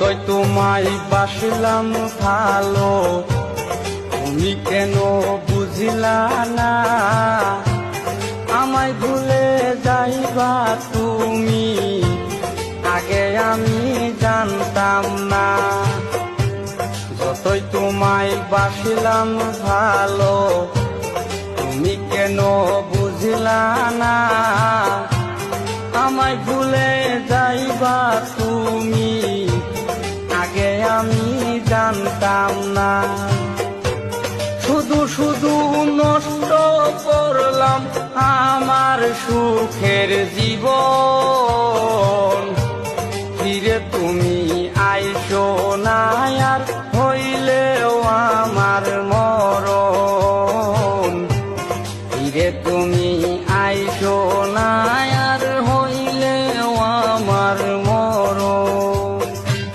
যতই তোমায় বাসলাম ভালো, তুমি কেন বুঝিলা না? আমায় ভুলে যাইবা তুমি, আগে আমি জানতাম না। যতই তোমায় বাসলাম ভালো, তুমি কেন বুঝিলা না? আমায় ভুলে যাইবা তুমি, আগে আমি জানতাম না। শুধু শুধু নষ্ট করলাম আমার সুখের জীবন।